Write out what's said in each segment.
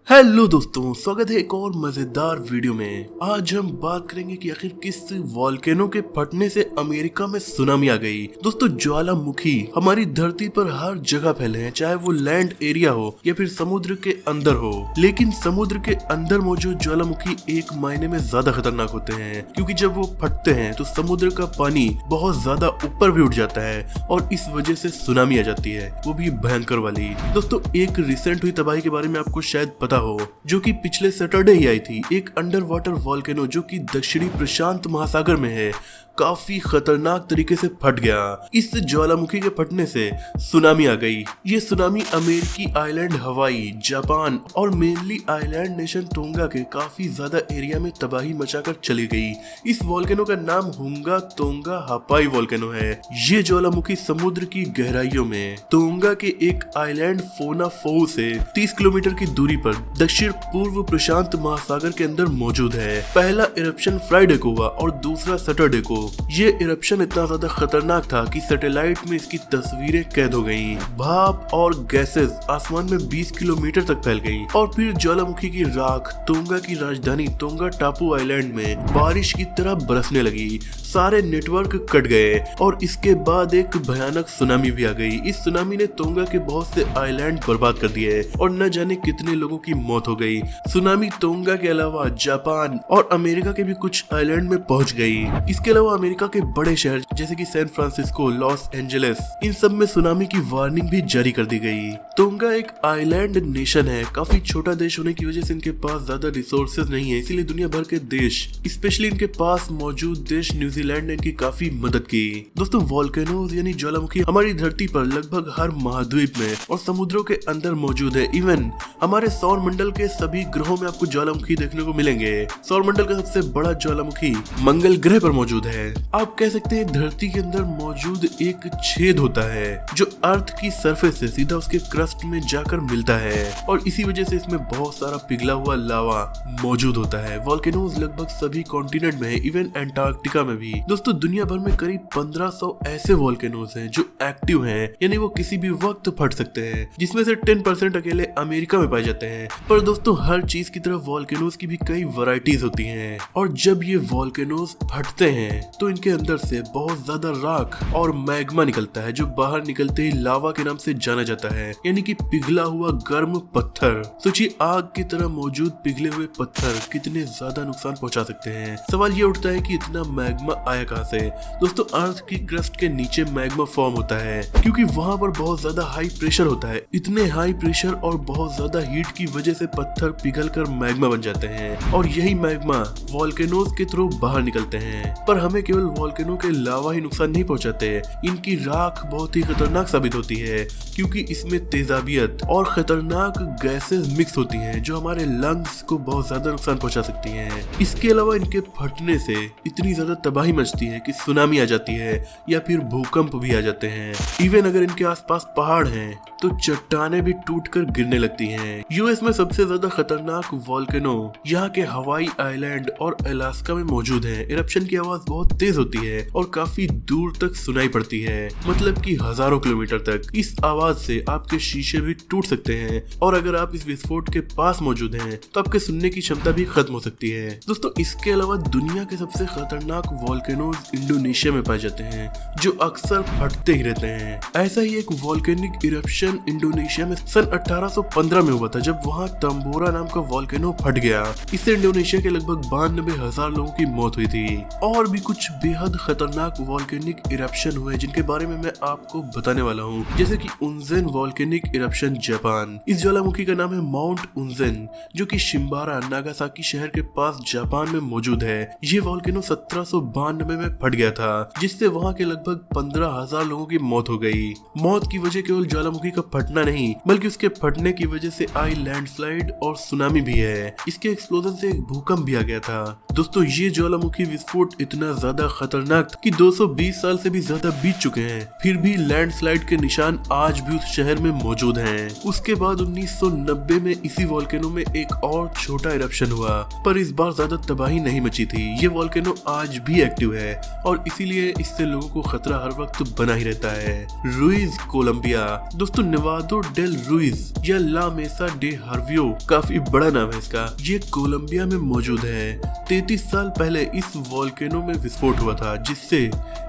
Hello दोस्तों, स्वागत है एक और मजेदार वीडियो में। आज हम बात करेंगे कि आखिर किस वॉल्केनो के फटने से अमेरिका में सुनामी आ गई। दोस्तों, ज्वालामुखी हमारी धरती पर हर जगह फैले हैं, चाहे वो लैंड एरिया हो या फिर समुद्र के अंदर हो। लेकिन समुद्र के अंदर मौजूद ज्वालामुखी एक मायने में ज्यादा खतरनाक होते हैं, क्योंकि जब वो फटते हैं तो समुद्र का पानी बहुत ज्यादा ऊपर भी उठ जाता है और इस वजह से सुनामी आ जाती है, वो भी भयंकर वाली। दोस्तों, एक रिसेंट हुई तबाही के बारे में आपको शायद पता हो, जो कि पिछले सैटरडे ही आई थी। एक अंडर वाटर वॉल्केनो जो कि दक्षिणी प्रशांत महासागर में है, काफी खतरनाक तरीके से फट गया। इस ज्वालामुखी के फटने से सुनामी आ गई। ये सुनामी अमेरिकी आइलैंड हवाई, जापान और मेनली आइलैंड नेशन टोंगा के काफी ज्यादा एरिया में तबाही मचाकर चली गई। इस वॉल्केनो का नाम हुंगा तोंगा हापाई वॉल्केनो है। ये ज्वालामुखी समुद्र की गहराइयों में तोंगा के एक आइलैंड फोनाफो से 30 किलोमीटर की दूरी पर दक्षिण पूर्व प्रशांत महासागर के अंदर मौजूद है। पहला इरप्शन फ्राइडे को हुआ और दूसरा सैटरडे को। ये इरप्शन इतना ज्यादा खतरनाक था कि सैटेलाइट में इसकी तस्वीरें कैद हो गईं। भाप और गैसेस आसमान में 20 किलोमीटर तक फैल गई और फिर ज्वालामुखी की राख तोंगा की राजधानी तोंगा टापू आइलैंड में बारिश की तरह बरसने लगी। सारे नेटवर्क कट गए और इसके बाद एक भयानक सुनामी भी आ गई। इस सुनामी ने तोंगा के बहुत से आइलैंड बर्बाद कर दिए और न जाने कितने लोगों की मौत हो गई। सुनामी तोंगा के अलावा जापान और अमेरिका के भी कुछ आइलैंड में पहुंच गई। इसके अलावा अमेरिका के बड़े शहर जैसे कि सैन फ्रांसिस्को, लॉस एंजलिस, इन सब में सुनामी की वार्निंग भी जारी कर दी गई। तोंगा एक आइलैंड नेशन है। काफी छोटा देश होने की वजह से इनके पास ज्यादा रिसोर्सेज नहीं है, इसीलिए दुनिया भर के देश, स्पेशली इनके पास मौजूद देश न्यूजीलैंड ने इनकी काफी मदद की। दोस्तों, वॉल्केनोज यानी ज्वालामुखी हमारी धरती पर लगभग हर महाद्वीप में और समुद्रों के अंदर मौजूद है। इवन हमारे सौर मंडल के सभी ग्रहों में आपको ज्वालामुखी देखने को मिलेंगे। सौर मंडल का सबसे बड़ा ज्वालामुखी मंगल ग्रह पर मौजूद है। आप कह सकते हैं धरती के अंदर मौजूद एक छेद होता है जो अर्थ की सरफेस से सीधा उसके क्रस्ट में जाकर मिलता है और इसी वजह से इसमें बहुत सारा पिघला हुआ लावा मौजूद होता है। वॉल्केनोज लगभग सभी कॉन्टिनेंट में है, इवन एंटार्क्टिका में भी। दोस्तों, दुनिया भर में करीब 1500 ऐसे वॉल्केनोज हैं जो एक्टिव हैं, यानी वो किसी भी वक्त फट सकते हैं, जिसमें से 10% अकेले अमेरिका में पाए जाते हैं। पर दोस्तों, हर चीज की तरह वॉल्केनोज की भी कई वैरायटीज होती हैं और जब ये वॉल्केनोज फटते हैं तो इनके अंदर से बहुत ज्यादा राख और मैग्मा निकलता है, जो बाहर निकलते ही लावा के नाम से जाना जाता है, यानी कि पिघला हुआ गर्म पत्थर। सोचिए, आग की तरह मौजूद पिघले हुए पत्थर कितने ज्यादा नुकसान पहुंचा सकते हैं। सवाल ये उठता है कि इतना मैग्मा आया कहां से। दोस्तों, अर्थ की क्रस्ट के नीचे मैग्मा फॉर्म होता है क्योंकि वहां पर बहुत ज्यादा हाई प्रेशर होता है। इतने हाई प्रेशर और बहुत ज्यादा हीट की वजह से पत्थर पिघलकर मैग्मा बन जाते हैं और यही मैग्मा वॉल्केनोज के थ्रू बाहर निकलते हैं। पर हमें केवल वॉल्केनो के लावा ही नुकसान नहीं पहुंचाते, इनकी राख बहुत ही खतरनाक साबित होती है क्योंकि इसमें तेजाबियत और खतरनाक गैसेस मिक्स होती हैं जो हमारे लंग्स को बहुत ज्यादा नुकसान पहुंचा सकती हैं। इसके अलावा इनके फटने से इतनी ज्यादा तबाही मचती है कि सुनामी आ जाती है या फिर भूकंप भी आ जाते हैं। इवन अगर इनके आसपास पहाड़ हैं तो चट्टानें भी टूटकर गिरने लगती हैं। यूएस में सबसे ज्यादा खतरनाक वॉल्केनो यहाँ के हवाई आइलैंड और अलास्का में मौजूद है। इरप्शन की आवाज बहुत तेज होती है और काफी दूर तक सुनाई पड़ती है, मतलब कि हजारों किलोमीटर तक। इस आवाज से आपके शीशे भी टूट सकते हैं और अगर आप इस विस्फोट के पास मौजूद हैं तो आपके सुनने की क्षमता भी खत्म हो सकती है। दोस्तों, इसके अलावा दुनिया के सबसे खतरनाक वॉल्केनोज इंडोनेशिया में पाए जाते हैं, जो अक्सर फटते ही रहते हैं। ऐसा ही एक वॉल्केनिक इरप्शन इंडोनेशिया में सन 1815 में हुआ था, जब वहाँ तंबोरा नाम का वॉल्केनो फट गया। इससे इंडोनेशिया के लगभग 92,000 लोगों की मौत हुई थी। और भी कुछ बेहद खतरनाक वॉल्केनिक इरप्शन हुए जिनके बारे में मैं आपको बताने वाला हूँ, जैसे कि उन्जेन वॉल्केनिक इरप्शन जापान। इस ज्वालामुखी का नाम है माउंट उन्जेन, जो कि शिम्बारा नागासाकी शहर के पास जापान में मौजूद है। ये वॉल्केनो 1792 में फट गया था, जिससे वहाँ के लगभग 15,000 लोगों की मौत हो गई। मौत की वजह केवल ज्वालामुखी का फटना नहीं, बल्कि उसके फटने की वजह से आई लैंडस्लाइड और सुनामी भी है। इसके एक्सप्लोजन से एक भूकंप भी आ गया था। दोस्तों, ये ज्वालामुखी विस्फोट इतना ज्यादा खतरनाक था कि 220 साल से भी ज्यादा बीत चुके हैं, फिर भी लैंडस्लाइड के निशान आज भी उस शहर में मौजूद हैं। उसके बाद 1990 में इसी वॉल्केनो में एक और छोटा इरप्शन हुआ, पर इस बार ज्यादा तबाही नहीं मची थी। ये वॉल्केनो आज भी एक्टिव है और इसीलिए इससे लोगों को खतरा हर वक्त बना ही रहता है। Ruiz Colombia. दोस्तों नेवादो डेल रुइज या ला मेसा डे हर्वियो, काफी बड़ा नाम है इसका, ये कोलंबिया में मौजूद है। 33 साल पहले इस वॉल्केनो में विस्फोट हुआ था, जिससे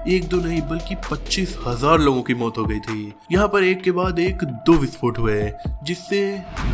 एक दो नहीं बल्कि 25,000 लोगों की मौत हो गई थी। यहाँ पर एक के बाद एक 2 विस्फोट हुए, जिससे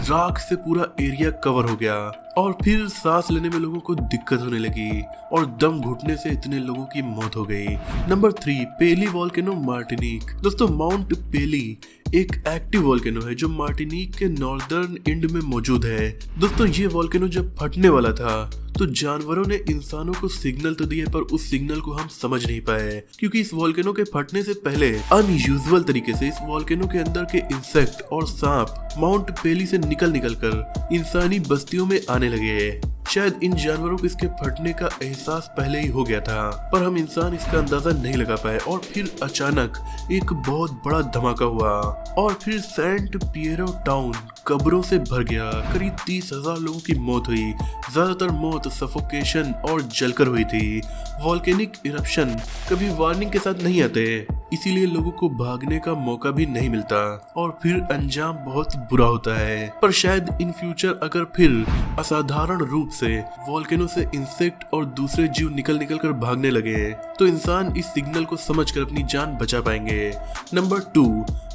राख से पूरा एरिया कवर हो गया और फिर सांस लेने में लोगों को दिक्कत होने लगी और दम घुटने से इतने लोगों की मौत हो गई। नंबर 3, पेली वॉल्केनो मार्टिनिक। दोस्तों माउंट पेली एक एक्टिव वॉल्केनो है जो मार्टिनिक के नॉर्दर्न एंड में मौजूद है। दोस्तों ये वॉल्केनो जब फटने वाला था तो जानवरों ने इंसानों को सिग्नल तो दिए, पर उस सिग्नल को हम समझ नहीं पाए, क्योंकि इस वॉल्केनो के फटने से पहले अनयूजुअल तरीके से इस वॉल्केनो के अंदर के इंसेक्ट और सांप माउंट पेली से निकल कर इंसानी बस्तियों में आने लगे। शायद इन जानवरों को इसके फटने का एहसास पहले ही हो गया था, पर हम इंसान इसका अंदाजा नहीं लगा पाए और फिर अचानक एक बहुत बड़ा धमाका हुआ और फिर सेंट पिएरो टाउन कब्रों से भर गया। करीब 30,000 लोगों की मौत हुई। ज्यादातर मौत सफोकेशन और जलकर हुई थी। वॉल्केनिक इरप्शन कभी वार्निंग के साथ नहीं आते, इसीलिए लोगों को भागने का मौका भी नहीं मिलता और फिर अंजाम बहुत बुरा होता है। पर शायद इन फ्यूचर अगर फिर असाधारण रूप से वॉल्केनो से इंसेक्ट और दूसरे जीव निकल कर भागने लगे तो इंसान इस सिग्नल को समझकर अपनी जान बचा पाएंगे। Number 2,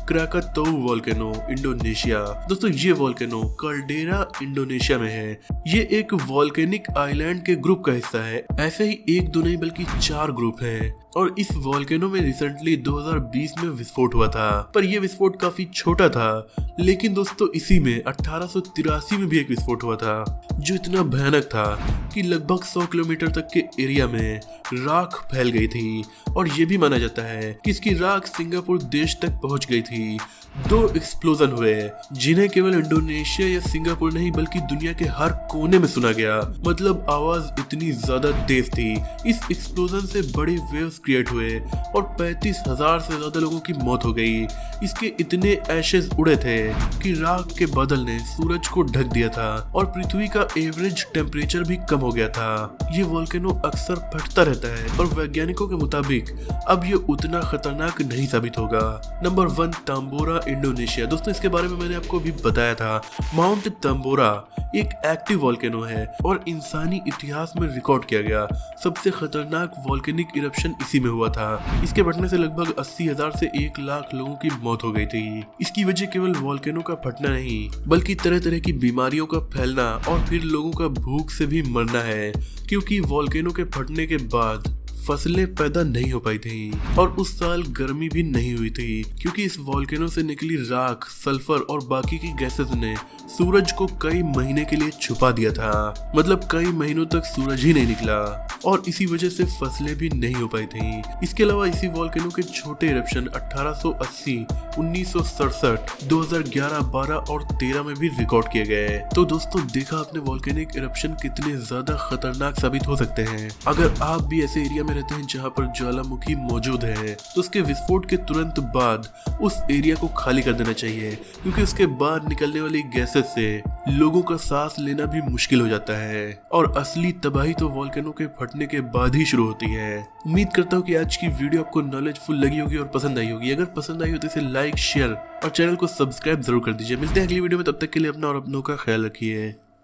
Krakatoa volcano Indonesia. दोस्तों ये वॉल्केनो कल्डेरा इंडोनेशिया में है। ये एक वॉल्केनिक आइलैंड के ग्रुप का हिस्सा है। ऐसे ही एक दो नहीं बल्कि 4 ग्रुप हैं और इस वॉल्केनो में रिसेंटली 2020 में विस्फोट हुआ था, पर यह विस्फोट काफी छोटा था। लेकिन दोस्तों इसी में 1883 में भी एक विस्फोट हुआ था जो इतना भयानक था कि लगभग 100 किलोमीटर तक के एरिया में राख फैल गई थी और ये भी माना जाता है कि इसकी राख सिंगापुर देश तक पहुंच गई थी। 2 एक्सप्लोजन हुए जिन्हें केवल इंडोनेशिया या सिंगापुर नहीं बल्कि दुनिया के हर कोने में सुना गया। मतलब आवाज इतनी ज्यादा तेज थी। इस एक्सप्लोजन से बड़े वेव्स क्रिएट हुए और 35,000 से ज्यादा लोगों की मौत हो गई। इसके इतने एशेज उड़े थे कि राख के बादल ने सूरज को ढक दिया था और पृथ्वी का एवरेज टेम्परेचर भी कम हो गया था। ये वॉल्केनो अक्सर फटता रहता है पर वैज्ञानिकों के मुताबिक अब ये उतना खतरनाक नहीं साबित होगा। Number 1, Tambora Indonesia. दोस्तों इसके बारे में मैंने आपको अभी बताया था। माउंट तंबोरा एक एक्टिव वॉल्केनो है और इंसानी इतिहास में रिकॉर्ड किया गया सबसे खतरनाक वॉल्केनिक इरप्शन इसी में हुआ था। इसके फटने से लगभग 80,000 से 1 लाख लोगों की मौत हो गई थी। इसकी वजह केवल वॉल्केनो का फटना नहीं बल्कि तरह तरह की बीमारियों का फैलना और फिर लोगों का भूख से भी मरना है, क्योंकि वॉल्केनो के फटने के बाद फसलें पैदा नहीं हो पाई थी और उस साल गर्मी भी नहीं हुई थी, क्योंकि इस वॉल्केनो से निकली राख, सल्फर और बाकी की गैसेस ने सूरज को कई महीने के लिए छुपा दिया था। मतलब कई महीनों तक सूरज ही नहीं निकला और इसी वजह से फसलें भी नहीं हो पाई थी। इसके अलावा इसी वॉल्केनो के छोटे इरप्शन 1880, 1967, 2011, 12 और 13 में भी रिकॉर्ड किए गए। तो दोस्तों देखा आपने वॉल्केनिक इरप्शन कितने ज्यादा खतरनाक साबित हो सकते हैं। अगर आप भी ऐसे एरिया में रहते हैं जहाँ पर ज्वालामुखी मौजूद है तो उसके विस्फोट के तुरंत बाद उस एरिया को खाली कर देना चाहिए, क्योंकि उसके बाद निकलने वाली गैसेस से लोगों का सांस लेना भी मुश्किल हो जाता है और असली तबाही तो वॉल्केनो के फटने के बाद ही शुरू होती है। उम्मीद करता हूँ कि आज की वीडियो आपको नॉलेजफुल लगी होगी और पसंद आई होगी। अगर पसंद आई हो तो इसे लाइक, शेयर और चैनल को सब्सक्राइब जरूर कर दीजिए। मिलते हैं अगली वीडियो में, तब तक के लिए अपना और अपनों का ख्याल रखिए।